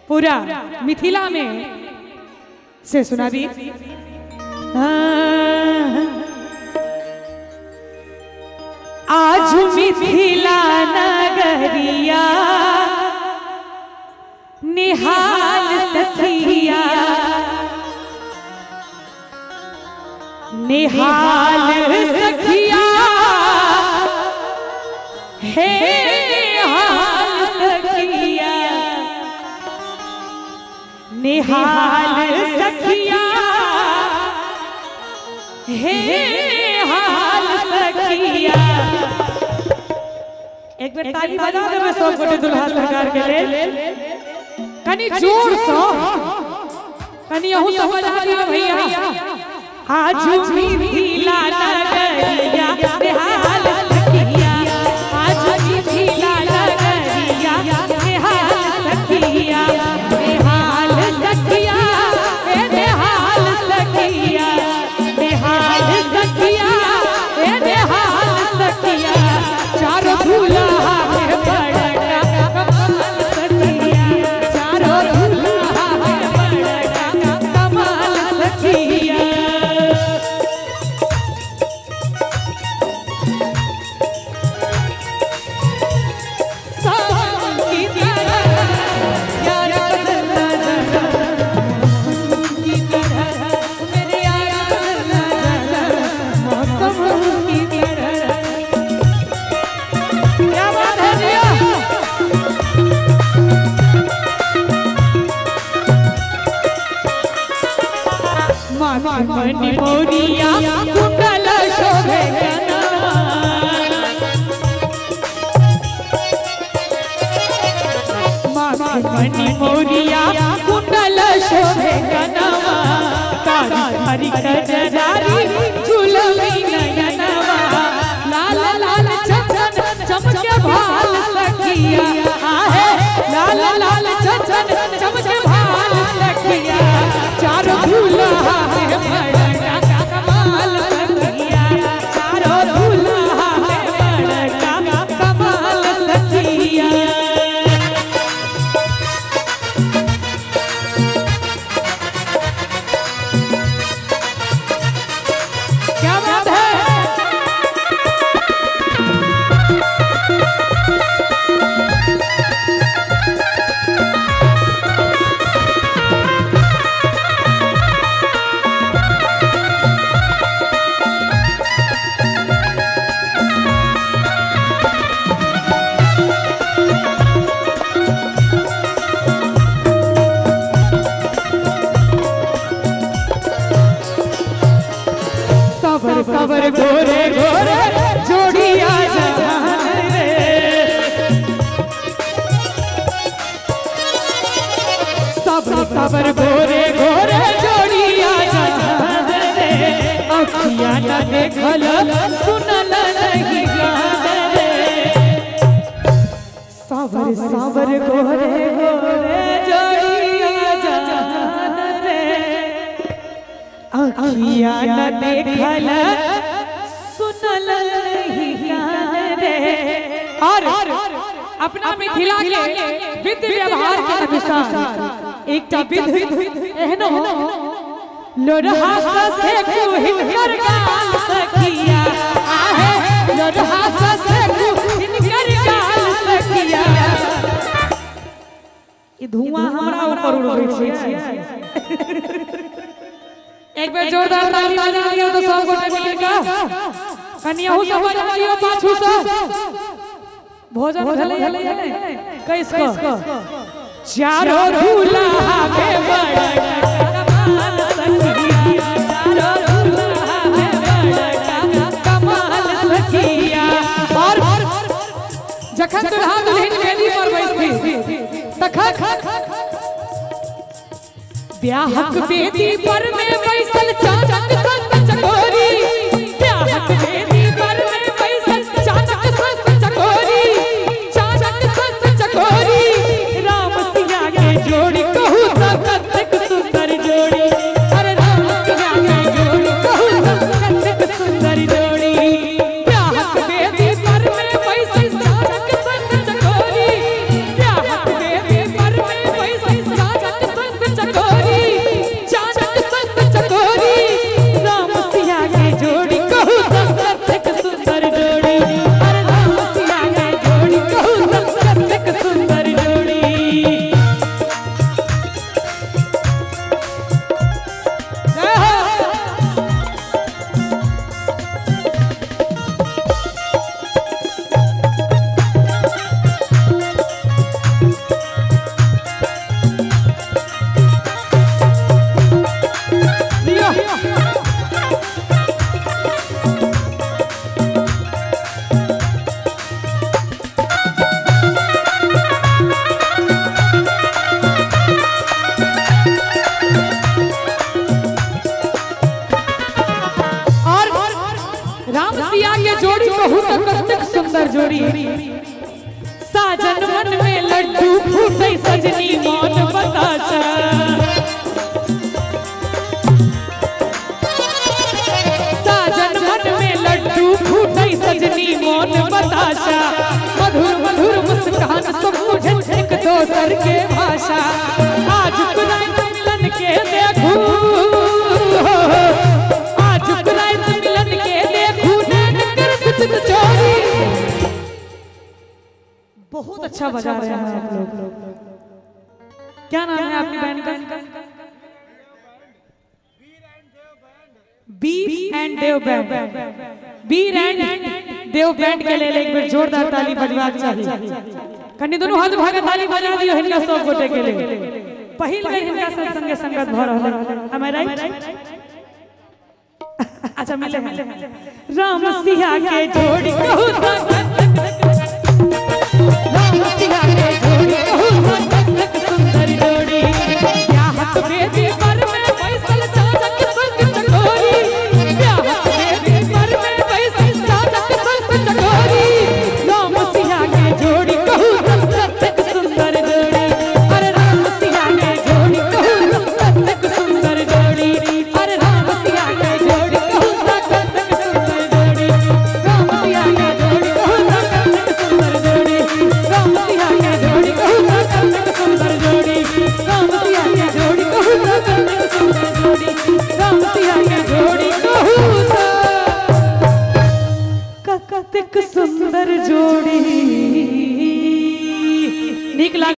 पूरा मिथिला में से सुना दी। आज मिथिला नगरिया निहाल सखिया निहाल सखिया हे निहाल सखिया निहाल सखिया हे निहाल सखिया। एक बार ताली बजा दे मैं सब गोटे दुल्हा सरकार के लेल कनी जोर से कनी अहू सब बजा दियो भैया। आज मिथिला नगरिया निहाल सखिया आज मिथिला नगरिया निहाल सखिया निहाल सखिया ए निहाल सखिया निहाल सखिया ए निहाल सखिया चारों दूल्हा है बड़ा कमाल सखिया चारों दूल्हा है बड़ा कमाल सखिया। मणि मोरिया कुंडल शोभे मणि मोरिया कुंडल शोभे गनवा हरि कजरारी झुलवी नयनवा लाल लाल चंचन चमके भाल सखिया आहे लाल लाल चंचन चमके भाल सखिया चारों दूल्हा है बड़ा कमाल सखिया चारों दूल्हा है बड़ा कमाल सखिया। क्या बात है सबर गोरे गोरे जोड़िया जहान रे सबर गोरे गोरे जोड़िया जहान रे अखियां न देखल सुनल नहीं गान रे सबर गोरे गोरे जोड़िया जहान रे अखियां न देखल सुनल नहीं गान रे। और अपना मिथिला के विधि व्यवहार के अनुसार एकटा विधि एहनो लोढ़ा से हिनकर गाल सखिया आहे लोढ़ा से हिनकर गाल सखिया। ई धुआं हमरा ऊपर उड़ै छै। एक बार जोरदार ताली बजा दियो तो सब गोटे मिलकर कनियाहू सब बजा दियो पाछू से भोजन भले कैसको चारों दूल्हा के बड़ा कमाल सखिया चारों दूल्हा के बड़ा कमाल सखिया। और जखन दुल्हा दुल्हन वेदी पर बैसती तखन ब्याहक वेदी पर में बैसल चाचक संग चकोरी ब्याहक वेदी पर में बैसल चाचक संग चकोरी चाचक संग चकोरी राम सिया के जोड़ी कहूँ तो कतक सुंदर जोड़ी अरे राम सिया के जोड़ी कहूँ तो कतक सुंदर जोड़ी ब्याहक वेदी पर में बैसल चाचक संग चकोरी ब्याहक वेदी पर में बैसल स्वर के भाषा आज कुरान मिलन के देखू आज कुरान मिलन के देखू नैन कर कुछ चोरी। बहुत अच्छा बजा रहे हैं आप लोग। क्या नाम है आपकी बैंड का? बीर एंड देव बैंड। बीर एंड देव बैंड के लिए एक बार जोरदार ताली बजवानी चाहिए। कन्नी दोनों हाथ भागा ताली बजा दियो हिनका सब गोटे के लिए। पहिल बेर हिनका सब संगे संगत भ रहल है। am I right? अच्छा मिले राम सिया के जोड़ी कहू राम सिया के जोड़ी कहू सुंदर जोड़ी क्या हक बेदी पर में बैसल चाचक संग चकोरी क्या हक बेदी पर में बैसल चाचक संग चकोरी।